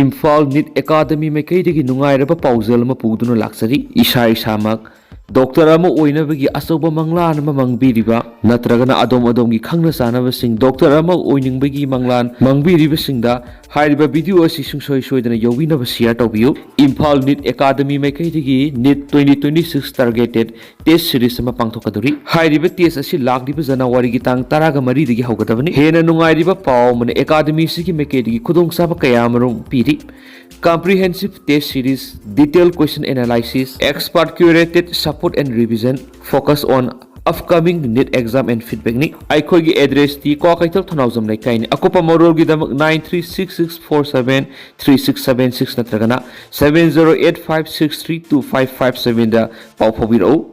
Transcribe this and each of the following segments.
Imphal NIT Academy maikaidagi nungairaba pauzal ama puduna laksari isai samak Doctor ama oinabagi asoba manglan ama mangbiriba natragana adom-adomgi khangna sanabasing doctor ama oiningbagi manglan mangbiribasingda hairiba video asi sungsoi-soidana yawinaba share tawbiyu Imphal NIT Academy maikaidagi NIT 2026 targeted test series ama pangthokaduri hairiba test asi lakliba January gi tang 13 dagi haugadabani hena nungairiba paw mane academy sigi maikaidagi khudong-saba kaya amarom piri comprehensive test series, detailed question analysis, expert curated support and revision, focus on upcoming NIT exam and feedback ni. Aikoi gi address ti ko kaital thanauzam lai kai ni. Akopa morol gi damak 9366473676 natragana 7085632557 da pau phobiro.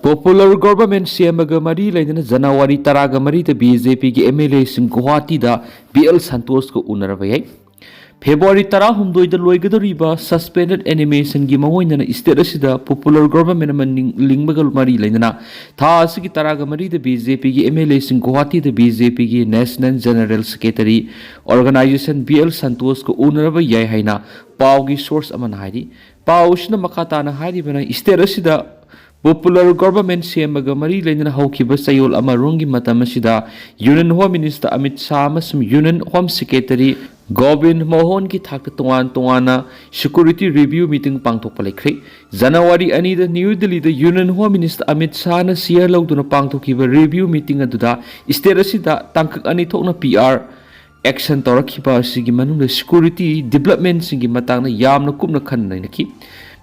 Popular government siamaga mari lainana January 13 da BJP gi MLA sing Guwahati da BL Santos ko unarabay. February 18 da loigadoriba suspended animation gi mahoinana state asida popular government man lingbagal mari lainana tha asigi 13 da BJP gi MLA sing Guwahati da BJP gi National General Secretary Organization BL Santos ko unaraba yai haina paw gi source aman hairi paw usna makata na hairi bana state asida Popular government siamaga mari lainana haukiba sayol amarungi matamasida Union Home Minister Amit Shah amasum Union Home Secretary Govind Mohan ki thakta tongan-tongana security review meeting pangthokpa laikhre January 2 da New Delhi da Union Home Minister Amit Shah na share lauduna pangthokhiba review meeting aduda state asida tangkak ani thokna PR action torakhiba asigi manungda security development singi matangna yamna kupna khannainaki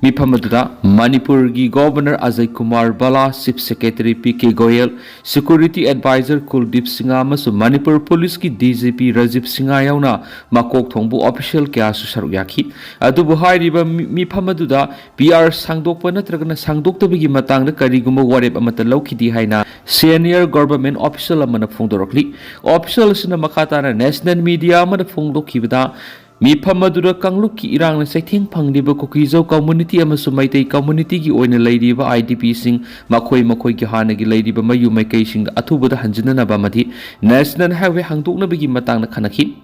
Mifam aduda Manipur gi Governor Haojik2 Moirangpurel, Chief Secretary PK Goyal, Security Advisor Kuldeep Singh amasu Manipur Police ki DGP Rajiv Singh yauna makok thongbu official kya su saruk yakhi adubu hairiba mifam aduda PR sangdokpa natragana sangdoktabagi matangda karigumba warep amata lawkhidi haina senior government official amana phongdorokli official sina makhatana national media amana phongdokhibada Mifam adura kangluk ki erang na saithing phangdiba Kuki Mei community amasu maitai community gi oina leiriba IDP sing makhoi gi hana gi leiriba mayu maikai sing athubada hanjinana ba madi national highway hangdokna bagi matang na khanakhi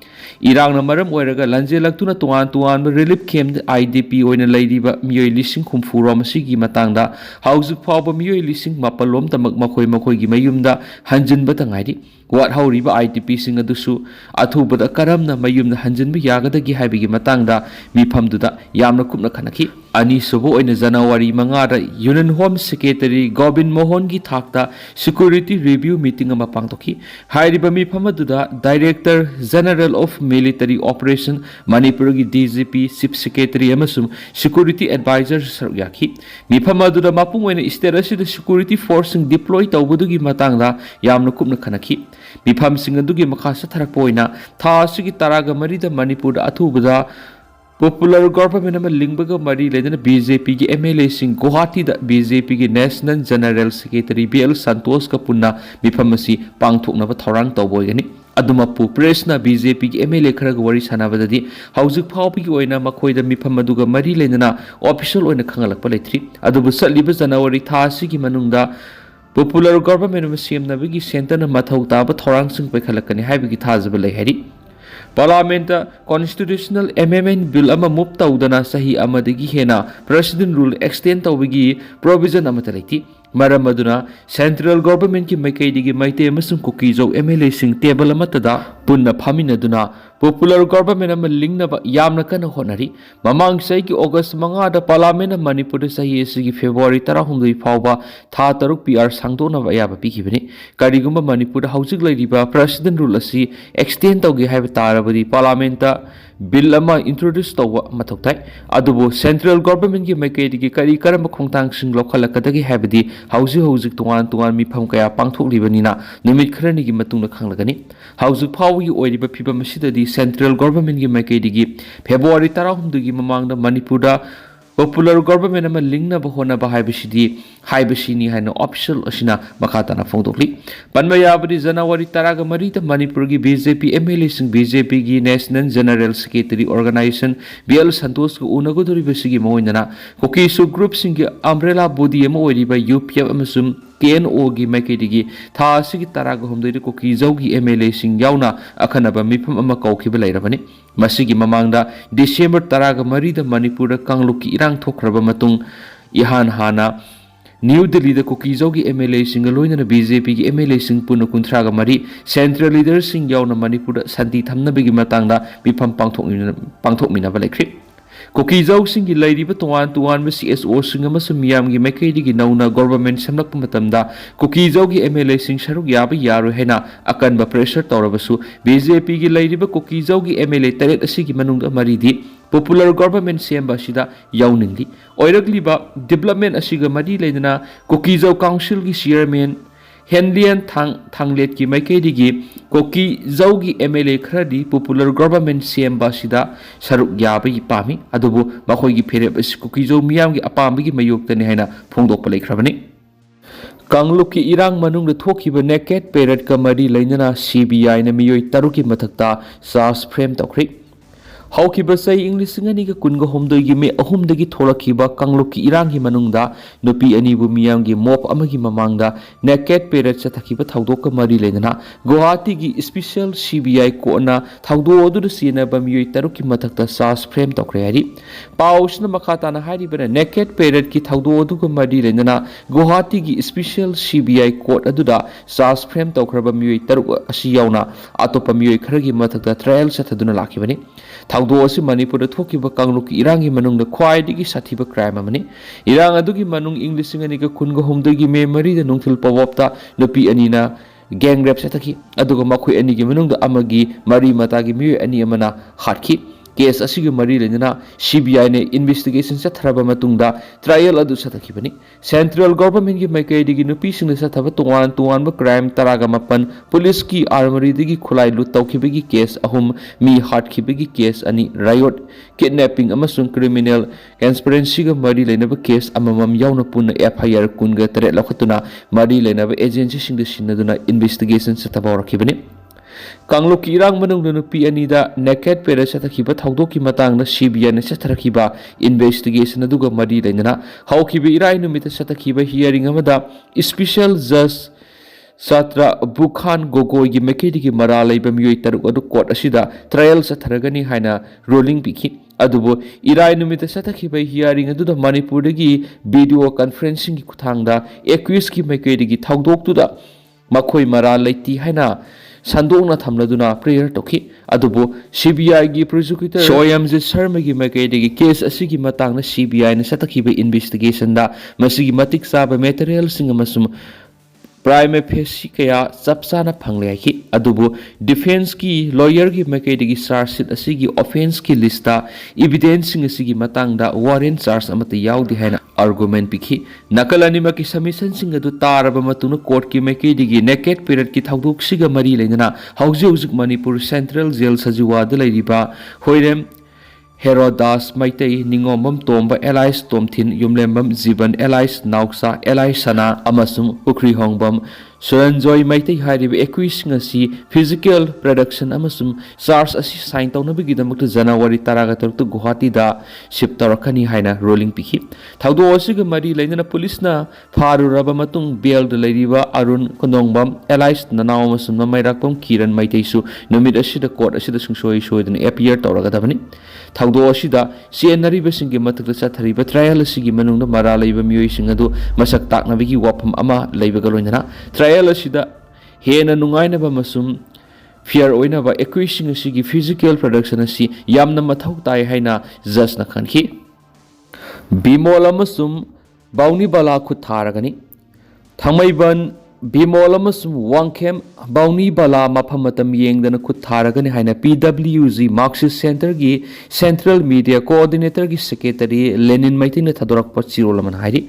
erang na maram oiraga lanjelaktuna tuan relief camp IDP oina leiriba miyoi lising khumfuro masigi matangda haujik phawba miyoi lising mapalom tamak makhoi gi mayumda hanjinba tangairi wat hauriba IDP sing adusu athubada karamna mayumda hanjinba yagada gi haibigi matangda mifamduda yamna kupna khanaki ani subo oina January 5 da Union Home Secretary Govind Mohan gi thakta security review meeting ama pangtokhi hairiba mifamadudha Director General of Military Operation Manipur gi DGP Chief Secretary amasum Security Advisor saryakhi mifamadudha mapung oina state asida security force deploy tawbudugi matangda yamna kupna khanaki mifam sing adugi makasa tharakpa oina tha asigi 13 da Manipur da athubada Popular government ama lingbaga mari lainana BJP gi MLA sing Guwahati da BJP gi National General Secretary BL Santos ka punna mifamasi pangthoknaba thorang tawboigani aduma pu press na BJP gi MLA khara wari sanabadadi haujik phawpi gi oina makhoida mifam aduga mari lainana official oina khangalakpa leithri adubu satliba January thasi gi manungda Popular government ama semnabagi center na mathau taba thorang sing paikhalakani haibigi thajaba leihari Parliament constitutional amendment bill ama move tawdana sahi amadagi hena president rule extend tawbigi provision amata leiti maram aduna central government ki maikaidigi maite amasung Kuki Mei MLA sing table amatada punna phaminaduna popular government ama lingnaba yamna kana honari mamang sai ki August 5 da parliament Manipur sahi sigi February 19 phawba tha taruk PR sangdona ba yaba pikibani karigumba Manipur haujik leiriba president rule asi extend tawgi haiba tarabadi parliament bill ama introduce tawwa mathoktai adubo central government ki maikaidigi kari karamba khongtang sing lokhalakadagi haibadi haujik tungan mifam kaya pangthoklibanina numit kharani gi matungna khanglagani haujik phawgi oiriba phibam asidadi central government gi maikaidigi February 19 gi mamangda Manipur da Popular government ama lingna bahona bahaibasidi haibasini haina official asina makatana phongdokli panmayabadi January 13 da Manipur gi BJP MLA sing BJP gi National General Secretary Organization BL Santos ko unagodori basigi moinana Kuki group sing gi umbrella body ama oiriba UPF amasum KNOꯒꯤ ꯃꯥꯏꯀꯩꯗꯒꯤ ꯊꯥ ꯑꯁꯤꯒꯤ ꯇꯔꯥꯒ ꯍꯨꯝꯗꯣꯏꯗ ꯀꯨꯀꯤꯖꯧꯒꯤ MLAꯁꯤꯡ ꯌꯥꯎꯅ ꯑꯈꯟꯅꯕ ꯃꯤꯐꯝ ꯑꯃ ꯀꯧꯈꯤꯕ ꯂꯩꯔꯕꯅꯤ꯫ ꯃꯁꯤꯒꯤ ꯃꯃꯥꯡꯗ ꯗꯤꯁꯦꯝꯕꯔ 13ꯗ ꯃꯅꯤꯄꯨꯔꯗ ꯀꯥꯡꯂꯨꯞꯀꯤ ꯏꯔꯥꯡ ꯊꯣꯛꯈ꯭ꯔꯕ ꯃꯇꯨꯡ ꯏꯍꯥꯟ ꯍꯥꯟꯅ ꯅ꯭ꯌꯨ ꯗꯤꯜꯂꯤꯗ ꯀꯨꯀꯤꯖꯧꯒꯤ MLAꯁꯤꯡꯒ ꯂꯣꯏꯅꯅ BJPꯒꯤ MLAꯁꯤꯡ ꯄꯨꯟꯅ 33 ꯁꯦꯟꯇ꯭ꯔꯦꯜ ꯂꯤꯗꯔꯁꯤꯡ ꯌꯥꯎꯅ ꯃꯅꯤꯄꯨꯔꯗ ꯁꯥꯟꯇꯤ ꯊꯝꯅꯕꯒꯤ ꯃꯇꯥꯡꯗ ꯃꯤꯐꯝ ꯄꯥꯡꯊꯣꯛꯃꯤꯟꯅꯕ ꯂꯩꯈ꯭ꯔꯦ꯫ ꯀꯨꯀꯤꯖꯧꯁꯤꯡꯒꯤ ꯂꯩꯔꯤꯕ ꯇꯣꯉꯥꯟꯕ CSOꯁꯤꯡ ꯑꯃꯁꯨꯡ ꯃꯤꯌꯥꯝꯒꯤ ꯃꯥꯏꯀꯩꯗꯒꯤ ꯅꯧꯅ ꯒꯣꯚꯔꯟꯃꯦꯟꯠ ꯁꯦꯝꯂꯛꯄ ꯃꯇꯝꯗ ꯀꯨꯀꯤꯖꯧꯒꯤ MLAꯁꯤꯡ ꯁꯔꯨꯛ ꯌꯥꯕ ꯌꯥꯔꯣꯏ ꯍꯥꯏꯅ ꯑꯀꯟꯕ ꯄ꯭ꯔꯦꯁꯔ ꯇꯧꯔꯕꯁꯨ BJPꯒꯤ ꯂꯩꯔꯤꯕ ꯀꯨꯀꯤꯖꯧꯒꯤ MLA 8 ꯑꯁꯤꯒꯤ ꯃꯅꯨꯡꯗ 3ꯗꯤ ꯄꯣꯄꯨꯂꯔ ꯒꯣꯚꯔꯟꯃꯦꯟꯠ ꯁꯦꯝꯕ ꯑꯁꯤꯗ ꯌꯥꯎꯅꯤꯡꯂꯤ꯫ ꯑꯣꯏꯔꯛꯂꯤꯕ ꯗꯤꯕꯦꯂꯞꯃꯦꯟꯠ ꯑꯁꯤꯒ ꯃꯔꯤ ꯂꯩꯅꯅ ꯀꯨꯀꯤꯖꯧ ꯀꯥꯎꯟꯁꯤꯜꯒꯤ ꯆꯤꯌꯔꯃꯦꯟ ꯍꯦꯟꯂꯤꯌꯟ ꯊꯥꯡꯂꯦꯠꯀꯤ ꯃꯥꯏꯀꯩꯗꯒꯤ ꯀꯨꯀꯤꯖꯧꯒꯤ MLA ꯈꯔꯗꯤ ꯄꯣꯄꯨꯂꯔ ꯒꯣꯚꯔꯟꯃꯦꯟꯠ ꯁꯦꯝꯕ ꯑꯁꯤꯗ ꯁꯔꯨꯛ ꯌꯥꯕ ꯄꯥꯝꯃꯤ, ꯑꯗꯨꯕꯨ ꯃꯈꯣꯏꯒꯤ ꯐꯤꯔꯦꯞ ꯑꯁꯤ ꯀꯨꯀꯤꯖꯧ ꯃꯤꯌꯥꯝꯒꯤ ꯑꯄꯥꯝꯕꯒꯤ ꯃꯥꯌꯣꯛꯇꯅꯤ ꯍꯥꯏꯅ ꯐꯣꯡꯗꯣꯛꯄ ꯂꯩꯈ꯭ꯔꯕꯅꯤ꯫ ꯀꯥꯡꯂꯨꯞꯀꯤ ꯏꯔꯥꯡ ꯃꯅꯨꯡꯗ ꯊꯣꯛꯈꯤꯕ ꯅꯦꯀꯦꯠ ꯄꯦꯔꯦꯗꯀ ꯃꯔꯤ ꯂꯩꯅꯅ CBIꯅ ꯃꯤꯑꯣꯏ 6ꯀꯤ ꯃꯊꯛꯇ ꯆꯥꯔꯖ ꯐ꯭ꯔꯦꯝ ꯇꯧꯈ꯭ꯔꯦ꯫ ꯍꯧꯈꯤꯕ ꯆꯍꯤ 2019ꯒꯤ ꯃꯦ 3ꯗꯒꯤ ꯊꯣꯛꯂꯛꯈꯤꯕ ꯀꯥꯡꯂꯨꯞꯀꯤ ꯏꯔꯥꯡꯒꯤ ꯃꯅꯨꯡꯗ ꯅꯨꯄꯤ ꯑꯅꯤꯕꯨ ꯃꯤꯌꯥꯝꯒꯤ ꯃꯣꯞ ꯑꯃꯒꯤ ꯃꯃꯥꯡꯗ ꯅꯦꯀꯦꯠ ꯄꯦꯔꯦꯗ ꯆꯠꯊꯈꯤꯕ ꯊꯧꯗꯣꯛꯀ ꯃꯔꯤ ꯂꯩꯅꯅ ꯒꯨꯋꯥꯍꯥꯇꯤꯒꯤ ꯁ꯭ꯄꯦꯁꯤꯑꯦꯜ CBI ꯀꯣꯔꯠꯅ ꯊꯧꯗꯣꯛ ꯑꯗꯨꯗ ꯆꯦꯟꯅꯕ ꯃꯤꯑꯣꯏ 6ꯀꯤ ꯃꯊꯛꯇ ꯆꯥꯔꯖ ꯐ꯭ꯔꯦꯝ ꯇꯧꯈ꯭ꯔꯦ ꯍꯥꯏꯔꯤ꯫ ꯄꯥꯎ ꯑꯁꯤꯅ ꯃꯈꯥ ꯇꯥꯅ ꯍꯥꯏꯔꯤꯕꯅ ꯅꯦꯀꯦꯠ ꯄꯦꯔꯦꯗꯀꯤ ꯊꯧꯗꯣꯛ ꯑꯗꯨꯒ ꯃꯔꯤ ꯂꯩꯅꯅ ꯒꯨꯋꯥꯍꯥꯇꯤꯒꯤ ꯁ꯭ꯄꯦꯁꯤꯑꯦꯜ CBI ꯀꯣꯔꯠ ꯑꯗꯨꯗ ꯆꯥꯔꯖ ꯐ꯭ꯔꯦꯝ ꯇꯧꯈ꯭ꯔꯕ ꯃꯤꯑꯣꯏ 6 ꯑꯁꯤ ꯌꯥꯎꯅ ꯑꯇꯣꯞꯄ ꯃꯤꯑꯣꯏ ꯈꯔꯒꯤ ꯃꯊꯛꯇ ꯇ꯭ꯔꯥꯌꯦꯜ ꯆꯠꯊꯗꯨꯅ ꯂꯥꯛꯈꯤꯕꯅꯤ꯫ ꯊꯧꯗꯣꯛ ꯑꯁꯤ ꯃꯅꯤꯄꯨꯔꯗ ꯊꯣꯛꯈꯤꯕ ꯀꯥꯡꯂꯨꯞꯀꯤ ꯏꯔꯥꯡꯒꯤ ꯃꯅꯨꯡꯗ ꯈ꯭ꯋꯥꯏꯗꯒꯤ ꯁꯥꯊꯤꯕ ꯀ꯭ꯔꯥꯏꯝ ꯑꯃꯅꯤ꯫ ꯏꯔꯥꯡ ꯑꯗꯨꯒꯤ ꯃꯅꯨꯡ 2019ꯒꯤ ꯃꯦ 4ꯗ ꯅꯨꯡꯊꯤꯜ ꯄꯥꯎꯋꯥꯞꯇ ꯅꯨꯄꯤ ꯑꯅꯤꯅ ꯒꯦꯡ ꯔꯦꯞ ꯆꯠꯊꯈꯤ, ꯑꯗꯨꯒ ꯃꯈꯣꯏ ꯑꯅꯤꯒꯤ ꯃꯅꯨꯡꯗ ꯑꯃꯒꯤ ꯃꯔꯤ ꯃꯇꯥꯒꯤ ꯃꯤꯑꯣꯏ 2 ꯑꯃꯅ ꯍꯥꯠꯈꯤ꯫ ꯀꯦꯁ ꯑꯁꯤꯒ ꯃꯔꯤ ꯂꯩꯅꯅ CBIꯅ ꯏꯟꯚꯦꯁꯇꯤꯒꯦꯁꯟ ꯆꯠꯊꯔꯕ ꯃꯇꯨꯡꯗ ꯇ꯭ꯔꯥꯌꯦꯜ ꯑꯗꯨ ꯆꯠꯊꯈꯤꯕꯅꯤ꯫ ꯁꯦꯟꯇ꯭ꯔꯦꯜ ꯒꯣꯚꯔꯟꯃꯦꯟꯠꯀꯤ ꯃꯥꯏꯀꯩꯗꯒꯤ ꯅꯨꯄꯤꯁꯤꯡꯅ ꯆꯠꯊꯕ ꯇꯣꯉꯥꯟꯕ ꯀ꯭ꯔꯥꯏꯝ 18, ꯄꯨꯂꯤꯁꯀꯤ ꯑꯥꯔꯃꯔꯤꯗꯒꯤ ꯈꯨꯠꯂꯥꯏ ꯂꯨꯠ ꯇꯧꯈꯤꯕꯒꯤ ꯀꯦꯁ 3, ꯃꯤ ꯍꯥꯠꯈꯤꯕꯒꯤ ꯀꯦꯁ 2, ꯔꯥꯏꯌꯣꯠ, ꯀꯤꯗꯅꯦꯄꯤꯡ ꯑꯃꯁꯨꯡ ꯀ꯭ꯔꯤꯃꯤꯅꯦꯜ ꯀꯟꯁꯄꯤꯔꯦꯟꯁꯤꯒ ꯃꯔꯤ ꯂꯩꯅꯕ ꯀꯦꯁ ꯑꯃꯃꯝ ꯌꯥꯎꯅ ꯄꯨꯟꯅ FIR 18 ꯂꯧꯈꯠꯇꯨꯅ ꯃꯔꯤ ꯂꯩꯅꯕ ꯑꯦꯖꯦꯟꯁꯤꯁꯤꯡꯗ ꯁꯤꯟꯅꯗꯨꯅ ꯏꯟꯚꯦꯁꯇꯤꯒꯦꯁꯟ ꯆꯠꯊꯕ ꯍꯧꯔꯛꯈꯤꯕꯅꯤ꯫ ꯀꯥꯡꯂꯨꯞꯀꯤ ꯏꯔꯥꯡ ꯃꯅꯨꯡꯗ ꯅꯨꯄꯤ ꯑꯅꯤꯗ ꯅꯦꯀꯦꯠ ꯄꯦꯔꯦꯗ ꯆꯠꯊꯈꯤꯕ ꯊꯧꯗꯣꯛꯀꯤ ꯃꯇꯥꯡꯗ CBIꯅ ꯆꯠꯊꯔꯛꯈꯤꯕ ꯏꯟꯚꯦꯁꯇꯤꯒꯦꯁꯟ ꯑꯗꯨꯒ ꯃꯔꯤ ꯂꯩꯅꯅ ꯍꯧꯈꯤꯕ ꯏꯔꯥꯏ ꯅꯨꯃꯤꯠꯇ ꯆꯠꯊꯈꯤꯕ ꯍꯤꯌꯔꯤꯡ ꯑꯃꯗ ꯁ꯭ꯄꯦꯁꯤꯑꯦꯜ ꯖꯖ ꯁꯥꯇ꯭ꯔ ꯕꯨꯈꯥꯟ ꯒꯣꯒꯣꯏꯒꯤ ꯃꯥꯏꯀꯩꯗꯒꯤ ꯃꯔꯥꯜ ꯂꯩꯕ ꯃꯤꯑꯣꯏ 6 ꯑꯗꯨ ꯀꯣꯔꯠ ꯑꯁꯤꯗ ꯇ꯭ꯔꯥꯌꯦꯜ ꯆꯠꯊꯔꯒꯅꯤ ꯍꯥꯏꯅ ꯔꯨꯂꯤꯡ ꯄꯤꯈꯤ꯫ ꯑꯗꯨꯕꯨ ꯏꯔꯥꯏ ꯅꯨꯃꯤꯠꯇ ꯆꯠꯊꯈꯤꯕ ꯍꯤꯌꯔꯤꯡ ꯑꯗꯨꯗ ꯃꯅꯤꯄꯨꯔꯗꯒꯤ ꯚꯤꯗꯤꯑꯣ ꯀꯟꯐꯔꯦꯟꯁꯤꯡꯒꯤ ꯈꯨꯠꯊꯥꯡꯗ ꯑꯦꯀ꯭ꯌꯨꯖꯀꯤ ꯃꯥꯏꯀꯩꯗꯒꯤ ꯊꯧꯗꯣꯛꯇꯨꯗ ꯃꯈꯣꯏ ꯃꯔꯥꯜ ꯂꯩꯇꯦ ꯍꯥꯏꯅ ꯁꯟꯗꯣꯛꯅ ꯊꯝꯂꯗꯨꯅ ꯄ꯭ꯔꯦꯌꯔ ꯇꯧꯈꯤ꯫ ꯑꯗꯨꯕꯨ CBIꯒꯤ ꯄ꯭ꯔꯣꯁꯤꯀ꯭ꯌꯨꯇꯔ ꯁꯣꯌꯝꯖꯤꯠ ꯁꯔꯃꯒꯤ ꯃꯥꯏꯀꯩꯗꯒꯤ ꯀꯦꯁ ꯑꯁꯤꯒꯤ ꯃꯇꯥꯡꯗ CBIꯅ ꯆꯠꯊꯈꯤꯕ ꯏꯟꯚꯦꯁꯇꯤꯒꯦꯁꯟꯗ ꯃꯁꯤꯒꯤ ꯃꯇꯤꯛ ꯆꯥꯕ ꯃꯦꯇꯔꯤꯌꯦꯜꯁꯤꯡ ꯑꯃꯁꯨꯡ ꯄ꯭ꯔꯥꯏꯃ ꯐꯦꯁꯤ ꯀꯌꯥ ꯆꯞ ꯆꯥꯅ ꯐꯪꯂꯦ ꯍꯥꯏꯈꯤ꯫ ꯑꯗꯨꯕꯨ ꯗꯤꯐꯦꯟꯁꯀꯤ ꯂꯣꯌꯔꯒꯤ ꯃꯥꯏꯀꯩꯗꯒꯤ ꯆꯥꯔꯖ ꯁꯤꯠ ꯑꯁꯤꯒꯤ ꯑꯣꯐꯦꯟꯁꯀꯤ ꯂꯤꯁꯇ ꯏꯚꯤꯗꯦꯟꯁꯁꯤꯡ ꯑꯁꯤꯒꯤ ꯃꯇꯥꯡꯗ ꯋꯥꯔꯦꯟ ꯆꯥꯔꯖ ꯑꯃꯠꯇ ꯌꯥꯎꯗꯦ ꯍꯥꯏꯅ ꯑꯥꯔꯒꯨꯃꯦꯟꯠ ꯄꯤꯈꯤ꯫ ꯅꯥꯀꯜ ꯑꯅꯤꯃꯛꯀꯤ ꯁꯕꯃꯤꯁꯟꯁꯤꯡ ꯑꯗꯨ ꯇꯥꯔꯕ ꯃꯇꯨꯡꯗ ꯀꯣꯔꯠꯀꯤ ꯃꯥꯏꯀꯩꯗꯒꯤ ꯅꯦꯀꯦꯠ ꯄꯦꯔꯦꯗꯀꯤ ꯊꯧꯗꯣꯛꯁꯤꯒ ꯃꯔꯤ ꯂꯩꯅꯅ ꯍꯧꯖꯤꯛ ꯃꯅꯤꯄꯨꯔ ꯁꯦꯟꯇ꯭ꯔꯦꯜ ꯖꯦꯜ ꯁꯖꯤꯋꯥꯗ ꯂꯩꯔꯤꯕ Hoirem Herodas Meitei, Ningombam Tomba alias Tomthin, Yumlembam Jiban alias Naocha alias Sana ꯑꯃꯁꯨꯡ ꯄꯨꯈ꯭ꯔꯤꯍꯣꯡꯕꯝ ꯁꯨꯔꯟꯖꯣꯏ ꯃꯩꯇꯩ ꯍꯥꯏꯔꯤꯕ ꯑꯦꯀ꯭ꯌꯨꯖꯁꯤꯡ ꯑꯁꯤ ꯐꯤꯖꯤꯀꯦꯜ ꯄ꯭ꯔꯗꯛꯁꯟ ꯑꯃꯁꯨꯡ ꯆꯥꯔꯖ ꯑꯁꯤ ꯁꯥꯏꯟ ꯇꯧꯅꯕꯒꯤꯗꯃꯛꯇ ꯖꯅꯋꯥꯔꯤ 13 ꯒꯨꯋꯥꯍꯥꯇꯤꯗ ꯁꯤꯞ ꯇꯧꯔꯛꯀꯅꯤ ꯍꯥꯏꯅ ꯔꯨꯂꯤꯡ ꯄꯤꯈꯤ꯫ ꯊꯧꯗꯣꯛ ꯑꯁꯤꯒ ꯃꯔꯤ ꯂꯩꯅꯅ ꯄꯨꯂꯤꯁꯅ ꯐꯥꯔꯨꯔꯕ ꯃꯇꯨꯡ ꯕꯦꯜꯗ ꯂꯩꯔꯤꯕ ꯑꯔꯨꯟ ꯀꯣꯟꯗꯣꯡꯕꯝ ꯑꯦꯂꯥꯏꯁ ꯅꯅꯥꯎ ꯑꯃꯁꯨꯡ ꯃꯃꯩꯔꯥꯛꯄꯝ ꯀꯤꯔꯟ ꯃꯩꯇꯩꯁꯨ ꯅꯨꯃꯤꯠ ꯑꯁꯤꯗ ꯀꯣꯔꯠ ꯑꯁꯤꯗ ꯁꯨꯡꯁꯣꯏ ꯁꯣꯏꯗꯅ ꯑꯦꯄꯤꯌꯔ ꯇꯧꯔꯒꯗꯕꯅꯤ꯫ ꯊꯧꯗꯣꯛ ꯑꯁꯤꯗ ꯆꯦꯟꯅꯔꯤꯕꯁꯤꯡꯒꯤ ꯃꯊꯛꯇ ꯆꯠꯊꯔꯤꯕ ꯇ꯭ꯔꯥꯌꯦꯜ ꯑꯁꯤꯒꯤ ꯃꯅꯨꯡꯗ ꯃꯔꯥꯜ ꯂꯩꯕ ꯃꯤꯑꯣꯏꯁꯤꯡ ꯑꯗꯨ ꯃꯁꯛ ꯇꯥꯛꯅꯕꯒꯤ ꯋꯥꯐꯝ ꯑꯃ ꯂꯩꯕꯒ ꯂꯣꯏꯅꯅ ꯇ꯭ꯔꯥꯌꯦꯜ ꯑꯁꯤꯗ ꯍꯦꯟꯅ ꯅꯨꯡꯉꯥꯏꯅꯕ ꯑꯃꯁꯨꯡ ꯐꯤꯌꯔ ꯑꯣꯏꯅꯕ ꯑꯦꯀ꯭ꯌꯨꯖꯁꯤꯡ ꯑꯁꯤꯒꯤ ꯐꯤꯖꯤꯀꯦꯜ ꯄ꯭ꯔꯗꯛꯁꯟ ꯑꯁꯤ ꯌꯥꯝꯅ ꯃꯊꯧ ꯇꯥꯏ ꯍꯥꯏꯅ ꯖꯖꯅ ꯈꯟꯈꯤ꯫ ꯕꯤꯃꯣꯜ ꯑꯃꯁꯨꯡ ꯕꯥꯎꯅꯤꯕꯥꯂꯥ ꯈꯨꯠ ꯊꯥꯔꯒꯅꯤ꯫ ꯊꯥꯡꯃꯩꯕꯟ ꯕꯤꯃꯣꯜ ꯑꯃꯁꯨꯡ ꯋꯥꯡꯈꯦꯝ ꯕꯥꯎꯅꯤꯕꯥꯂꯥ ꯃꯐꯝ ꯃꯇꯝ ꯌꯦꯡꯗꯅ ꯈꯨꯠ ꯊꯥꯔꯒꯅꯤ ꯍꯥꯏꯅ PWG ꯃꯥꯔꯛꯁꯤꯁꯠ ꯁꯦꯟꯇꯔꯒꯤ ꯁꯦꯟꯇ꯭ꯔꯦꯜ ꯃꯤꯗꯤꯌꯥ ꯀꯣꯑꯣꯔꯗꯤꯅꯦꯇꯔꯒꯤ ꯁꯦꯀ꯭ꯔꯦꯇꯔꯤ ꯂꯦꯅꯤꯟ ꯃꯩꯇꯩꯅ ꯊꯥꯗꯣꯔꯛꯄ ꯆꯤꯔꯣꯜ ꯑꯃꯅ ꯍꯥꯏꯔꯤ꯫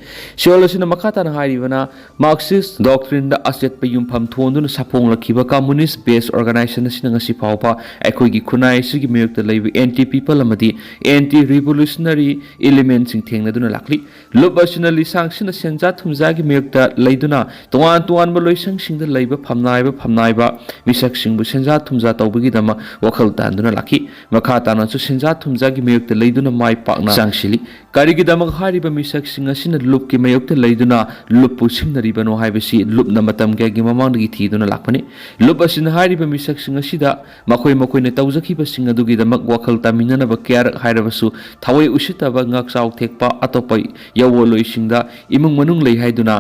ꯆꯤꯔꯣꯜ ꯑꯁꯤꯅ ꯃꯈꯥ ꯇꯥꯅ ꯍꯥꯏꯔꯤꯕꯅ ꯃꯥꯔꯛꯁꯤꯁꯠ ꯗꯣꯛꯇ꯭ꯔꯤꯟꯗ ꯑꯆꯦꯠꯄ ꯌꯨꯝꯐꯝ ꯊꯣꯟꯗꯨꯅ ꯁꯥꯐꯣꯡꯂꯛꯈꯤꯕ ꯀꯝꯃꯨꯅꯤꯁꯠ ꯕꯦꯁ ꯑꯣꯔꯒꯅꯥꯏꯖꯦꯁꯟ ꯑꯁꯤꯅ ꯉꯁꯤ ꯐꯥꯎꯕ ꯑꯩꯈꯣꯏꯒꯤ ꯈꯨꯟꯅꯥꯏ ꯑꯁꯤꯒꯤ ꯃꯥꯌꯣꯛꯇ ꯂꯩꯕ ꯑꯦꯟꯇꯤ ꯄꯤꯄꯜ ꯑꯃꯗꯤ ꯑꯦꯟꯇꯤ ꯔꯤꯚꯣꯂꯨꯁꯅꯔꯤ ꯏꯂꯤꯃꯦꯟꯠꯁꯤꯡ ꯊꯦꯡꯅꯗꯨꯅ ꯂꯥꯛꯂꯤ꯫ ꯂꯨꯞ ꯑꯁꯤꯅ ꯂꯤꯁꯥꯡꯁꯤꯟꯅ ꯁꯦꯟꯖꯥ ꯊꯨꯝꯖꯥꯒꯤ ꯃꯥꯌꯣꯛꯇ ꯂꯩꯗꯨꯅ ꯇꯣꯉꯥꯟ ꯇꯣꯉꯥꯟꯕ ꯇꯣꯉꯥꯟꯕ ꯂꯣꯏꯁꯪꯁꯤꯡꯗ ꯂꯩꯕ ꯐꯝꯅꯥꯏꯕ ꯃꯤꯁꯛꯁꯤꯡꯕꯨ ꯁꯦꯟꯖꯥ ꯊꯨꯝꯖꯥ ꯇꯧꯕꯒꯤꯗꯃꯛ ꯋꯥꯈꯜ ꯇꯥꯍꯟꯗꯨꯅ ꯂꯥꯛꯈꯤ ꯃꯈꯥ ꯇꯥꯅꯁꯨ ꯁꯦꯟꯖꯥ ꯊꯨꯝꯖꯥꯒꯤ ꯃꯥꯌꯣꯛꯇ ꯂꯩꯗꯨꯅ ꯃꯥꯏ ꯄꯥꯛꯅ ꯆꯪꯁꯤꯜꯂꯤ ꯀꯔꯤꯒꯤꯗꯃꯛ ꯍꯥꯏꯔꯤꯕ ꯃꯤꯁꯛꯁꯤꯡ ꯑꯁꯤꯅ ꯂꯨꯞꯀꯤ ꯃꯥꯌꯣꯛꯇ ꯂꯩꯗꯨꯅ ꯂꯨꯞꯄꯨ ꯁꯤꯡꯅꯔꯤꯕꯅꯣ ꯍꯥꯏꯕꯁꯤ ꯂꯨꯞꯅ ꯃꯇꯝ ꯀꯌꯥꯒꯤ ꯃꯃꯥꯡꯗꯒꯤ ꯊꯤꯗꯨꯅ ꯂꯥꯛꯄꯅꯤ ꯂꯨꯞ ꯑꯁꯤꯅ ꯍꯥꯏꯔꯤꯕ ꯃꯤꯁꯛꯁꯤꯡ ꯑꯁꯤꯗ ꯃꯈꯣꯏꯅ ꯇꯧꯖꯈꯤꯕꯁꯤꯡ ꯑꯗꯨꯒꯤꯗꯃꯛ ꯋꯥꯈꯜ ꯇꯥꯃꯤꯟꯅꯅꯕ ꯀꯌꯥꯔꯛ ꯍꯥꯏꯔꯕꯁꯨ ꯊꯋꯥꯏ ꯎꯁꯤꯠꯇꯕ ꯉꯥꯛꯆꯥꯎ ꯊꯦꯛꯄ ꯑꯇꯣꯞꯄ ꯌꯧꯋꯣꯜꯂꯣꯏꯁꯤꯡꯗ ꯏꯃꯨꯡ ꯃꯅꯨꯡ ꯂꯩ ꯍꯥꯏꯗꯨꯅ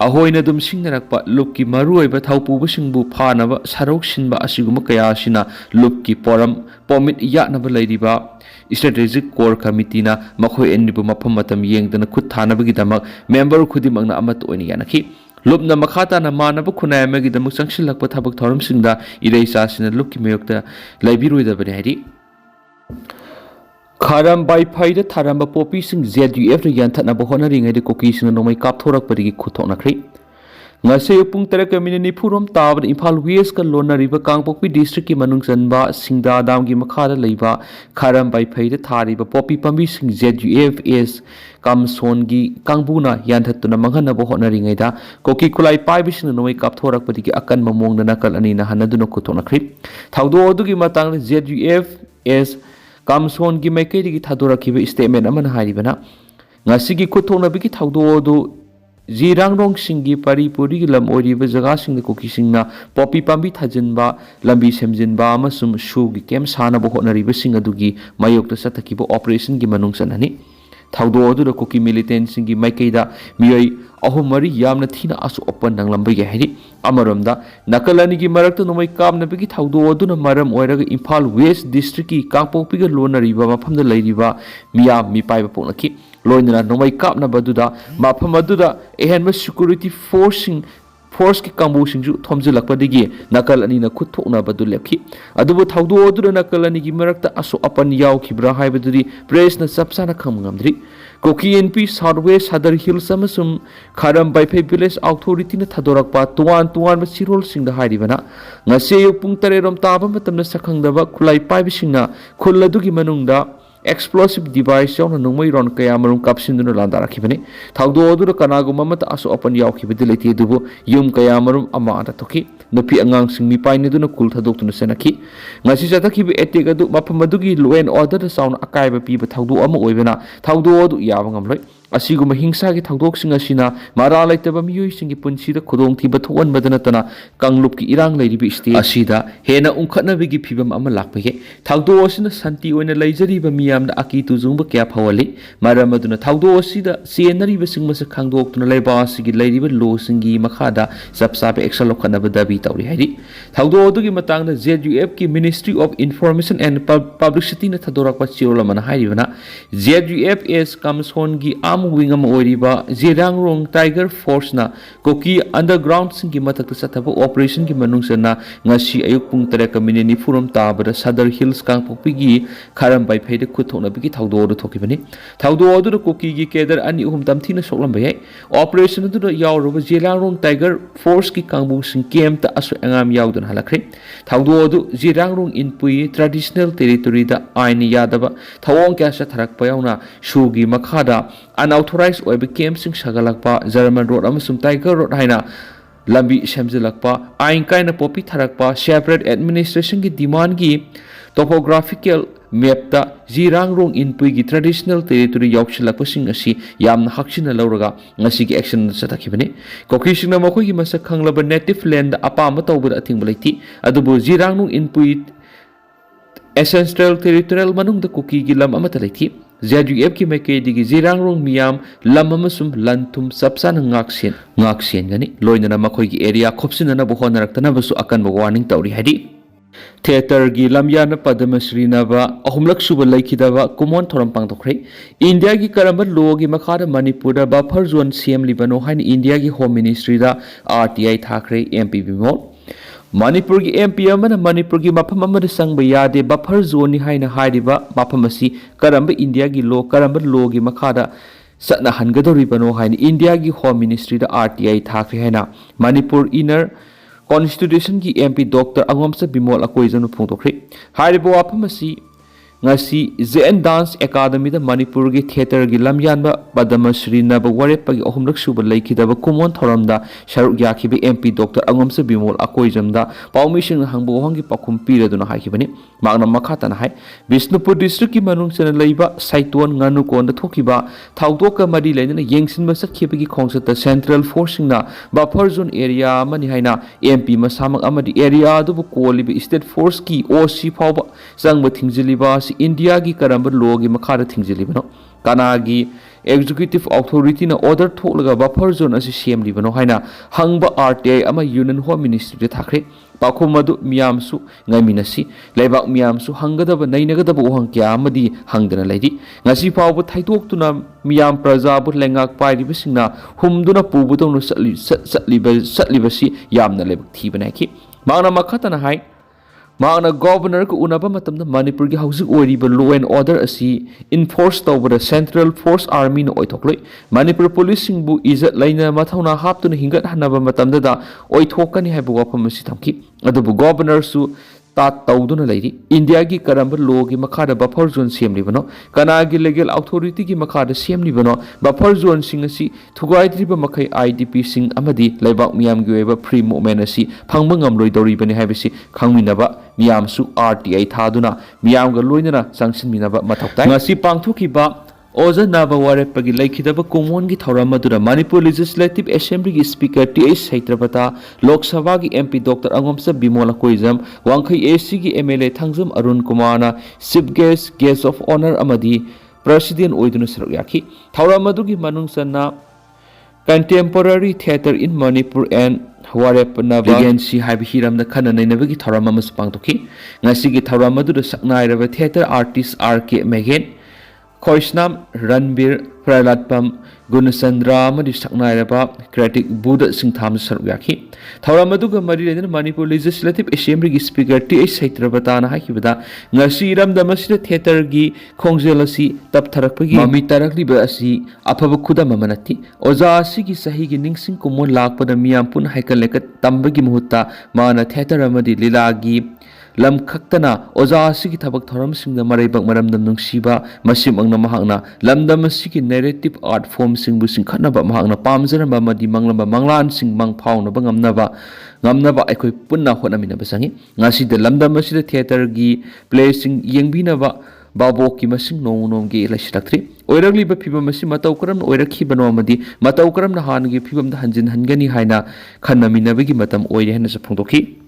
ꯑꯍꯣꯏꯅ ꯑꯗꯨꯝ ꯁꯤꯡꯅꯔꯛꯄ ꯂꯨꯞꯀꯤ ꯃꯔꯨꯑꯣꯏꯕ ꯊꯧꯄꯨꯕꯁꯤꯡꯕꯨ ꯐꯥꯅꯕ ꯁꯔꯧ ꯁꯤꯟꯕ ꯑꯁꯤꯒꯨꯝꯕ ꯀꯌꯥ ꯑꯁꯤꯅ ꯂꯨꯞꯀꯤ ꯄꯣꯃꯤꯠ ꯌꯥꯠꯅꯕ ꯂꯩꯔꯤꯕ ꯏꯁꯇ꯭ꯔꯦꯇꯦꯖꯤꯛ ꯀꯣꯔ ꯀꯃꯤꯇꯤꯅ ꯃꯈꯣꯏ ꯑꯅꯤꯕꯨ ꯃꯐꯝ ꯃꯇꯝ ꯌꯦꯡꯗꯅ ꯈꯨꯠ ꯊꯥꯅꯕꯒꯤꯗꯃꯛ ꯃꯦꯝꯕꯔ ꯈꯨꯗꯤꯡꯃꯛꯅ ꯑꯃꯠꯇ ꯑꯣꯏꯅ ꯌꯥꯅꯈꯤ ꯂꯨꯞꯅ ꯃꯈꯥ ꯇꯥꯅ ꯃꯥꯟꯅꯕ ꯈꯨꯟꯅꯥꯏ ꯑꯃꯒꯤꯗꯃꯛ ꯆꯪꯁꯤꯜꯂꯛꯄ ꯊꯕꯛ ꯊꯧꯔꯝꯁꯤꯡꯗ ꯏꯔꯩꯆꯥꯁꯤꯅ ꯂꯨꯞꯀꯤ ꯃꯥꯌꯣꯛꯇ ꯂꯩꯕꯤꯔꯣꯏꯗꯕꯅꯤ ꯍꯥꯏꯔꯤ ꯈꯥꯔꯝ ꯕꯥꯏꯐꯥꯏꯗ ꯊꯥꯔꯝꯕ ꯄꯣꯄꯤꯁꯤꯡ ZUFꯅ ꯌꯥꯟꯊꯠꯅꯕ ꯍꯣꯠꯅꯔꯤꯉꯩꯗ ꯀꯨꯀꯤꯁꯤꯡꯅ ꯅꯣꯡꯃꯩ ꯀꯥꯞꯊꯣꯔꯛꯄꯗꯒꯤ ꯈꯨꯠꯊꯣꯛꯅꯈ꯭ꯔꯤ ꯉꯁꯤ ꯄꯨꯡ 9:40 ꯇꯥꯕꯗ ꯏꯝꯐꯥꯜ ꯋꯦꯁꯀ ꯂꯣꯟꯅꯔꯤꯕ ꯀꯥꯡꯄꯣꯛꯄꯤ ꯗꯤꯁꯇ꯭ꯔꯤꯛꯀꯤ ꯃꯅꯨꯡ ꯆꯟꯕ ꯁꯤꯡꯗꯥ ꯗꯥꯝꯒꯤ ꯃꯈꯥꯗ ꯂꯩꯕ ꯈꯥꯔꯝ ꯕꯥꯏꯐꯩꯗ ꯊꯥꯔꯤꯕ ꯄꯣꯄꯤ ꯄꯥꯝꯕꯤꯁꯤꯡ ZUFS ꯀꯝꯁꯣꯟꯒꯤ ꯀꯥꯡꯕꯨꯅ ꯌꯥꯟꯊꯠꯇꯨꯅ ꯃꯥꯡꯍꯟꯅꯕ ꯍꯣꯠꯅꯔꯤꯉꯩꯗ ꯀꯣꯀꯤ ꯈꯨꯠꯂꯥꯏ ꯄꯥꯏꯕꯁꯤꯡꯅ ꯅꯣꯡꯃꯩ ꯀꯥꯞꯊꯣꯔꯛꯄꯗꯒꯤ ꯑꯀꯟꯕ ꯃꯑꯣꯡꯗ ꯅꯥꯀꯜ ꯑꯅꯤꯅ ꯍꯟꯅꯗꯨꯅ ꯈꯨꯠꯊꯣꯛꯅꯈ꯭ꯔꯤ ꯊꯧꯗꯣꯛ ꯑꯗꯨꯒꯤ ꯃꯇꯥꯡꯗ ZUFS ꯀꯝꯁꯣꯟꯒꯤ ꯃꯥꯏꯀꯩꯗꯒꯤ ꯊꯥꯗꯣꯔꯛꯈꯤꯕ ꯁ꯭ꯇꯦꯠꯃꯦꯟꯠ ꯑꯃꯅ ꯍꯥꯏꯔꯤꯕꯅ ꯉꯁꯤꯒꯤ ꯈꯨꯠꯊꯣꯛꯅꯕꯒꯤ ꯊꯧꯗꯣꯛ ꯑꯗꯨ ꯖꯤꯔꯥꯡꯔꯣꯡꯁꯤꯡꯒꯤ ꯄꯔꯤꯄꯨꯔꯤꯒꯤ ꯂꯝ ꯑꯣꯏꯔꯤꯕ ꯖꯒꯥꯁꯤꯡꯗ ꯀꯨꯀꯤꯁꯤꯡꯅ ꯄꯣꯄꯤ ꯄꯥꯝꯕꯤ ꯊꯥꯖꯤꯟꯕ ꯂꯝꯕꯤ ꯁꯦꯝꯖꯤꯟꯕ ꯑꯃꯁꯨꯡ ꯁꯨꯒꯤ ꯀꯦꯝꯞ ꯁꯥꯅꯕ ꯍꯣꯠꯅꯔꯤꯕꯁꯤꯡ ꯑꯗꯨꯒꯤ ꯃꯥꯌꯣꯛꯇ ꯆꯠꯊꯈꯤꯕ ꯑꯣꯄꯔꯦꯁꯟꯒꯤ ꯃꯅꯨꯡ ꯆꯟꯅꯅꯤ ꯊꯧꯗꯣꯛ ꯑꯗꯨꯗ ꯀꯨꯀꯤ ꯃꯤꯂꯤꯇꯦꯟꯠꯁꯤꯡꯒꯤ ꯃꯥꯏꯀꯩꯗ ꯃꯤꯑꯣꯏ 3 ꯌꯥꯝꯅ ꯊꯤꯅ ꯑꯁꯣꯛ-ꯑꯄꯟ ꯅꯪꯂꯝꯕ ꯌꯥꯏ ꯍꯥꯏꯔꯤ ꯑꯃꯔꯣꯝꯗ ꯅꯥꯀꯜ ꯑꯅꯤꯒꯤ ꯃꯔꯛꯇ ꯅꯣꯡꯃꯩ ꯀꯥꯞꯅꯕꯒꯤ ꯊꯧꯗꯣꯛ ꯑꯗꯨꯅ ꯃꯔꯝ ꯑꯣꯏꯔꯒ ꯏꯝꯐꯥꯜ ꯋꯦꯁ ꯗꯤꯁꯇ꯭ꯔꯤꯛꯀꯤ ꯀꯥꯡꯄꯣꯛꯄꯤꯒ ꯂꯣꯟꯅꯔꯤꯕ ꯃꯐꯝꯗ ꯂꯩꯔꯤꯕ ꯃꯤꯌꯥꯝ ꯃꯤꯄꯥꯏꯕ ꯄꯣꯛꯅꯈꯤ ꯂꯣꯏꯅꯅ ꯅꯣꯡꯃꯩ ꯀꯥꯞꯅꯕ ꯑꯗꯨꯗ ꯃꯐꯝ ꯑꯗꯨꯗ ꯑꯍꯦꯟꯕ ꯁꯦꯀ꯭ꯌꯨꯔꯤꯇꯤ ꯐꯣꯔꯁꯀꯤ ꯀꯥꯡꯕꯨꯁꯤꯡꯁꯨ ꯊꯣꯝꯖꯤꯜꯂꯛꯄꯗꯒꯤ ꯅꯥꯀꯜ ꯑꯅꯤꯅ ꯈꯨꯠ ꯊꯣꯛꯅꯕꯗꯨ ꯂꯦꯞꯈꯤ ꯑꯗꯨꯕꯨ ꯊꯧꯗꯣꯛ ꯑꯗꯨꯗ ꯅꯥꯀꯜ ꯑꯅꯤꯒꯤ ꯃꯔꯛꯇ ꯑꯁꯣꯛ-ꯑꯄꯟ ꯌꯥꯎꯈꯤꯕ꯭ꯔꯥ ꯍꯥꯏꯕꯗꯨꯗꯤ ꯄ꯭ꯔꯦꯁꯅ ꯆꯞ ꯆꯥꯅ ꯈꯪꯕ ꯉꯝꯗ꯭ꯔꯤ Kuki NP south west Sadar hills ꯑꯃꯁꯨꯡ ꯈꯥꯔꯝ ꯕꯥꯏꯐꯩ ꯚꯤꯂꯦꯖ ꯑꯣꯊꯣꯔꯤꯇꯤꯅ ꯊꯥꯗꯣꯔꯛꯄ ꯇꯣꯉꯥꯟꯕ ꯆꯤꯔꯣꯜꯁꯤꯡꯗ ꯍꯥꯏꯔꯤꯕꯅ ꯉꯁꯤ ꯑꯌꯨꯛ ꯄꯨꯡ 9 ꯇꯥꯕ ꯃꯇꯝꯗ ꯁꯛꯈꯪꯗꯕ ꯈꯨꯠꯂꯥꯏ ꯄꯥꯏꯕꯁꯤꯡꯅ ꯈꯨꯜ ꯑꯗꯨꯒꯤ ꯃꯅꯨꯡꯗ explosive device ꯌꯥꯎꯅ ꯅꯣꯡꯃꯩ ꯔꯥꯎꯟ ꯀꯌꯥꯃꯔꯨꯝ ꯀꯥꯞꯁꯤꯟꯗꯨꯅ ꯂꯥꯟꯗꯥꯔꯛꯈꯤꯕꯅꯤ ꯊꯧꯗꯣꯛ ꯑꯗꯨꯗ ꯀꯅꯥꯒꯨꯝꯕ ꯑꯃꯠꯇ ꯑꯁꯣꯛ-ꯑꯄꯟ ꯌꯥꯎꯈꯤꯕꯗꯤ ꯂꯩꯇꯦ ꯑꯗꯨꯕꯨ ꯌꯨꯝ ꯀꯌꯥꯃꯔꯨꯝ ꯑꯃꯥꯡ-ꯑꯇꯥ ꯊꯣꯛꯈꯤ ꯅꯨꯄꯤ ꯑꯉꯥꯡꯁꯤꯡ ꯃꯤꯄꯥꯏꯅꯗꯨꯅ ꯀꯨꯜ ꯊꯥꯗꯣꯛꯇꯨꯅ ꯆꯦꯟꯅꯈꯤ ꯉꯁꯤ ꯆꯠꯊꯈꯤꯕ ꯑꯦꯇꯦꯛ ꯑꯗꯨ ꯃꯐꯝ ꯑꯗꯨꯒꯤ ꯂꯣ ꯑꯦꯟ ꯑꯣꯔꯗꯔꯗ ꯆꯥꯎꯅ ꯑꯀꯥꯏꯕ ꯄꯤꯕ ꯊꯧꯗꯣꯛ ꯑꯃ ꯑꯣꯏꯕꯅ ꯊꯧꯗꯣꯛ ꯑꯗꯨ ꯌꯥꯕ ꯉꯝꯂꯣꯏ ꯑꯁꯤꯒꯨꯝꯕ ꯍꯤꯡꯁꯥꯒꯤ ꯊꯧꯗꯣꯛꯁꯤꯡ ꯑꯁꯤꯅ ꯃꯔꯥ ꯂꯩꯇꯕ ꯃꯤꯑꯣꯏꯁꯤꯡꯒꯤ ꯄꯨꯟꯁꯤꯗ ꯈꯨꯗꯣꯡꯊꯤꯕ ꯊꯣꯛꯍꯟꯕꯗ ꯅꯠꯇꯅ ꯀꯥꯡꯂꯨꯞꯀꯤ ꯏꯔꯥꯡ ꯂꯩꯔꯤꯕ ꯁ꯭ꯇꯦꯠ ꯑꯁꯤꯗ ꯍꯦꯟꯅ ꯎꯪꯈꯠꯅꯕꯒꯤ ꯐꯤꯚꯝ ꯑꯃ ꯂꯥꯛꯄ ꯌꯥꯏ ꯊꯧꯗꯣꯛ ꯑꯁꯤꯅ ꯁꯥꯟꯇꯤ ꯑꯣꯏꯅ ꯂꯩꯖꯔꯤꯕ ꯃꯤꯌꯥꯝꯗ ꯑꯀꯤ ꯇꯨꯖꯨꯡꯕ ꯀꯌꯥ ꯐꯥꯎꯍꯜꯂꯤ ꯃꯔꯝ ꯑꯗꯨꯅ ꯊꯧꯗꯣꯛ ꯑꯁꯤꯗ ꯆꯦꯟꯅꯔꯤꯕꯁꯤꯡ ꯃꯁꯛ ꯈꯪꯗꯣꯛꯇꯨꯅ ꯂꯩꯕꯥꯛ ꯑꯁꯤꯒꯤ ꯂꯩꯔꯤꯕ ꯂꯣꯁꯤꯡꯒꯤ ꯃꯈꯥꯗ ꯆꯞ ꯆꯥꯕ ꯑꯦꯛꯁꯟ ꯂꯧꯈꯠꯅꯕ ꯗꯥꯕꯤ ꯇꯧꯔꯤ ꯍꯥꯏꯔꯤ ꯊꯧꯗꯣꯛ ꯑꯗꯨꯒꯤ ꯃꯇꯥꯡꯗ ZUFꯀꯤ ꯃꯤꯅꯤꯁꯇ꯭ꯔꯤ ꯑꯣꯐ ꯏꯟꯐꯣꯔꯃꯦꯁꯟ ꯑꯦꯟड ꯄꯕ꯭ꯂꯤꯁꯤꯇꯤꯅ ꯊꯥꯗꯣꯔꯛꯄ ꯆꯤꯔꯣꯜ ꯑꯃꯅ ꯍꯥꯏꯔꯤꯕꯅ ZUFS ꯀꯝꯁꯣꯟꯒꯤ ꯑꯥꯔꯝ ꯋꯤꯡ ꯑꯃ ꯑꯣꯏꯔꯤꯕ ꯖꯤꯔꯥꯡꯔꯣꯡ ꯇꯥꯏꯒꯔ ꯐꯣꯔꯁꯅ ꯀꯨꯀꯤ ꯑꯟꯗꯔꯒ꯭ꯔꯥꯎꯟꯗꯁꯤꯡꯒꯤ ꯃꯊꯛꯇ ꯆꯠꯊꯕ ꯑꯣꯄꯔꯦꯁꯟꯒꯤ ꯃꯅꯨꯡ ꯆꯟꯅ ꯉꯁꯤ ꯑꯌꯨꯛ ꯄꯨꯡ 9:40 ꯇꯥꯕꯗ ꯁꯗꯔ ꯍꯤꯜꯁ ꯀꯥꯡꯄꯣꯛꯄꯤꯒꯤ ꯈꯥꯔꯝ ꯕꯥꯏꯐꯩꯗ ꯈꯨꯠ ꯊꯣꯛꯅꯕꯒꯤ ꯊꯧꯗꯣꯛ ꯑꯗꯨ ꯊꯣꯛꯈꯤꯕꯅꯤ ꯊꯧꯗꯣꯛ ꯑꯗꯨꯗ ꯀꯨꯀꯤꯒꯤ ꯀꯦꯗꯔ 2-3 ꯇꯝꯊꯤꯅ ꯁꯣꯛꯂꯝꯕ ꯌꯥꯏ ꯑꯣꯄꯔꯦꯁꯟ ꯑꯗꯨꯗ ꯌꯥꯎꯔꯨꯕ ꯖꯤꯔꯥꯡꯔꯣꯡ ꯇꯥꯏꯒꯔ ꯐꯣꯔꯁꯀꯤ ꯀꯥꯡꯕꯨꯁꯤꯡ ꯀꯦꯝꯞꯇ ꯑꯁꯣꯏ ꯑꯉꯥꯝ ꯌꯥꯎꯗꯅ ꯍꯜꯂꯛꯈ꯭ꯔꯦ ꯊꯧꯗꯣꯛ ꯑꯗꯨ ꯖꯤꯔꯥꯡꯔꯣꯡ ꯏꯟꯄꯨꯏ ꯇ꯭ꯔꯦꯗꯤꯁꯅꯦꯜ ꯇꯦꯔꯤꯇꯣꯔꯤꯗ ꯑꯥꯏꯟꯅ ꯌꯥꯗꯕ ꯊꯧꯑꯣꯡ ꯀꯌा ꯆꯠꯊꯔꯛꯄ ꯌꯥꯎꯅ ꯁꯨꯒꯤ ꯃꯈꯥꯗ ꯑꯟꯑꯣꯊꯣꯔꯥꯏꯖ ꯑꯣꯏꯕ ꯀꯦꯝꯞꯁꯤꯡ ꯁꯥꯒꯠꯂꯛꯄ ꯖꯔꯃꯟ ꯔꯣꯗ ꯑꯃꯁꯨꯡ ꯇꯥꯏꯒꯔ ꯔꯣꯗ ꯍꯥꯏꯅ ꯂꯝꯕꯤ ꯁꯦꯝꯖꯤꯜꯂꯛꯄ ꯑꯥꯏꯟ ꯀꯥꯏꯅ ꯄꯣꯄꯤ ꯊꯥꯔꯛꯄ ꯁꯦꯄꯔꯦꯠ ꯑꯦꯗꯃꯤꯅꯤꯁꯇ꯭ꯔꯦꯁꯟꯒꯤ ꯗꯤꯃꯥꯟꯒꯤ ꯇꯣꯄꯣꯒ꯭ꯔꯥꯐꯤꯀꯦꯜ ꯃꯦꯞꯇ ꯖꯤꯔꯥꯡꯔꯣꯡ ꯏꯟꯄꯨꯏꯒꯤ ꯇ꯭ꯔꯦꯗꯤꯁꯅꯦꯜ ꯇꯦꯔꯤꯇꯣꯔꯤ ꯌꯥꯎꯁꯤꯜꯂꯛꯄꯁꯤꯡ ꯑꯁꯤ ꯌꯥꯝꯅ ꯍꯛꯆꯤꯟꯅ ꯂꯧꯔꯒ ꯉꯁꯤꯒꯤ ꯑꯦꯛꯁꯟ ꯆꯠꯊꯈꯤꯕꯅꯤ ꯀꯨꯀꯤꯁꯤꯡꯅ ꯃꯈꯣꯏꯒꯤ ꯃꯁꯛ ꯈꯪꯂꯕ ꯅꯦꯇꯤꯚ ꯂꯦꯟꯗ ꯑꯄꯥꯝꯕ ꯇꯧꯕꯗ ꯑꯊꯤꯡꯕ ꯂꯩꯇꯦ ꯑꯗꯨꯕꯨ ꯖꯤꯔꯥꯡꯔꯣꯡ ꯏꯟꯄꯨꯏ ꯑꯦꯁꯦꯟꯁꯇ꯭ꯔꯦꯜ ꯇꯦꯔꯤꯇꯣꯔꯤꯌꯦꯜ ꯃꯅꯨꯡꯗ ꯀꯨꯀꯤꯒꯤ ꯂꯝ ꯑꯃꯠꯇ ꯂꯩꯇꯦ ZUFꯀꯤ ꯃꯥꯏꯀꯩꯗꯒꯤ ꯖꯤꯔꯥꯡꯔꯣꯡ ꯃꯤꯌꯥꯝ ꯂꯝ ꯑꯃꯁꯨꯡ ꯂꯟ ꯊꯨꯝ ꯆꯞ ꯆꯥꯅ ꯉꯥꯛꯁꯦꯟꯒꯅꯤ ꯂꯣꯏꯅꯅ ꯃꯈꯣꯏꯒꯤ ꯑꯦꯔꯤꯌꯥ ꯈꯨꯞꯁꯤꯟꯅꯅꯕ ꯍꯣꯠꯅꯔꯛꯇꯅꯕꯁꯨ ꯑꯀꯟꯕ ꯋꯥꯔꯅꯤꯡ ꯇꯧꯔꯤ ꯍꯥꯏꯔꯤ ꯊꯤꯌꯦꯇꯔꯒꯤ ꯂꯝꯌꯥꯟꯅ ꯄꯗꯃꯁ꯭ꯔꯤꯅꯕ 3ꯂꯛ ꯁꯨꯕ ꯂꯩꯈꯤꯗꯕ ꯀꯨꯝꯑꯣꯟ ꯊꯧꯔꯝ ꯄꯥꯡꯊꯣꯛꯈ꯭ꯔꯦ ꯏꯟꯗꯤꯌꯥꯒꯤ ꯀꯔꯝꯕ ꯂꯣꯒꯤ ꯃꯈꯥꯗ ꯃꯅꯤꯄꯨꯔꯗ ꯕꯐꯔ ꯖꯣꯟ ꯁꯦꯝꯂꯤꯕꯅꯣ ꯍꯥꯏꯅ ꯏꯟꯗꯤꯌꯥꯒꯤ ꯍꯣꯝ ꯃꯤꯅꯤꯁꯇ꯭ꯔꯤꯗ RTI ꯊꯥꯈ꯭ꯔꯦ MP ꯕꯤꯃꯣꯜ ꯃꯅꯤꯄꯨꯔꯒꯤ MP ꯑꯃꯅ ꯃꯅꯤꯄꯨꯔꯒꯤ ꯃꯐꯝ ꯑꯃꯗ ꯆꯪꯕ ꯌꯥꯗꯦ ꯕꯐꯔ ꯖꯣꯟꯅꯤ ꯍꯥꯏꯅ ꯍꯥꯏꯔꯤꯕ ꯃꯐꯝ ꯑꯁꯤ ꯀꯔꯝꯕ ꯏꯟꯗꯤꯌꯥꯒꯤ ꯂꯣ ꯀꯔꯝꯕ ꯂꯣꯒꯤ ꯃꯈꯥꯗ ꯆꯠꯅꯍꯟꯒꯗꯧꯔꯤꯕꯅꯣ ꯍꯥꯏꯅ ꯏꯟꯗꯤꯌꯥꯒꯤ ꯍꯣꯝ ꯃꯤꯅꯤꯁꯇ꯭ꯔꯤꯗ RTI ꯊꯥꯈ꯭ꯔꯦ ꯍꯥꯏꯅ Manipur inner ꯀꯣꯟꯁꯇꯤꯇ꯭ꯌꯨꯁꯟꯒꯤ MP doctor ꯑꯉꯣꯝꯆ Bimol ꯑꯀꯣꯏꯖꯅ ꯐꯣꯡꯗꯣꯛꯈ꯭ꯔꯦ ꯍꯥꯏꯔꯤꯕ ꯋꯥꯐꯝ ꯑꯁꯤ ngasi JN Dance Academy da Manipur gi theater gi lamyanba Padma Shri Naba Warepagi ahumrak suba laikidaba kumon thoramda sharuk yakhibi MP Dr. Angomse Bimol Akoijamda Paumishin hangbo hangi pakum piraduna haikibani magna makhata na hai Bisnupur district ki manung sena leiba Saiton nganu konda thokiba thawdoka mari leina yengsinba sakhibagi khongsata Central Force na buffer zone area mani haina MP masamak amadi area dubu kolibi State Force ki OC phawba sangba thingjiliba India ki karamba law ki makhara thingjilibano kanagi executive authority na order tholaga buffer zone asi semlibano haina hangba RTI ama union home ministry thakre pakhum madu miyamsu ngaiminasi leibak miyamsu hangadaba nainagadaba uhang kya amadi hangdana laidi ngasi pawbu thaitokuna miyam praja bu lengak pairibasingna humduna pubudonu satlibasi yamna lebak thibanaki magna makhatana hai Magna Governor ko unaba matamda Manipur gi Haojik oiriba law and order asi enforce tawbada Central Force Army no oithokloi Manipur Police singbu izat laina mathauna haptuna hingat hanaba matamda da oithokani haibu wafam asi thamki adubu governor su ta tawduna lairi India gi karamba law gi makhada buffer zone semlibano kanagi legal authority gi makhada semlibano buffer zone sing asi thugaidriba makhai IDP sing amadi laibak miyam gi weba free movement asi phangba ngamloi doribani haibisi khangminaba miyamsu RTI thaduna miyamga loinana sangsinminaba mathoktai ngasi pangthokiba Oza Naba Warepagi Laikidaba Kumon gi Thauramadu Manipur Legislative Assembly gi Speaker T.H. Saitrapata Lok Sabha gi MP Dr. Angomsa Bimol Koizam Wangkhai AC gi MLA Thangjam Arun Kumana Chief Guest of Honor amadi President Oiduna Saryaki Thauramadu gi Manungsanna Contemporary Theatre in Manipur and Warepana Vagancy Habi Hiram the Kananavagi Thauramas Pangtoki Nasigi Thauramadu Saknairava Theatre Artist R.K. Megan Khoisnam Ranbir Pralatpam Gunasandra Madi Saknairaba Critic Buddha Singtham Saryaki Thauramaduga Mari Manipur Legislative Assembly Speaker T.H. Saitrabatana Hakibada Nasiram Damasida Theatre gi Khongjelasi Taptharakpagi Mami Tarakliba asi Apabakuda Mamanati Oza Sigi Sahigi Ningsing Kumon Lakpada Miampun Haikalekat Tambagi Muhutta Mana Theatre Amadi Lilagi Lam Kaktana Oza Sigi Tabak Thoram Sing the Maribak Maramdam Nungsiba Masim Angna Mahangna Lamdam Sigi narrative art form sing busing Kanaba Mahangna Pamzara Madi Manglaba Manglan sing Mang Pauna Bangamnaba Ngamnaba Ekoi Punna Honamina Basangi Nasi the Lamdam Sida Theatre gi placing Yangbinaba Babo ki masing nong gi Lashtri Oiragli Piba Masi Mataukaram Oiraki Banomadi Mataukaram Nahan gi Pibam the Hanjin Hangani Haina Kanaminabigi Matam Oiran as a Pontoki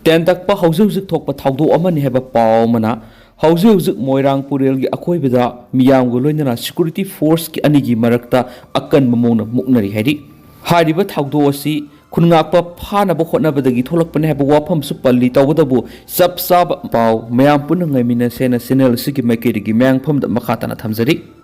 Tentakpa Haojik Tokpa Taudo Amani have a Paumana Haojik2 Moirangpurel gi Akoibida Miyam Goloina Security Force ki Anigi Marakta Akan Mamona Muknari Hedi Hariba Taudo si Kunapa Pana Bohonabadagi Tolakpan have a wapam supali Tawadabu Sab Pau Mayam Punangamina Sena Senel Siki Makiri Mang Pum the Makatana Tamzari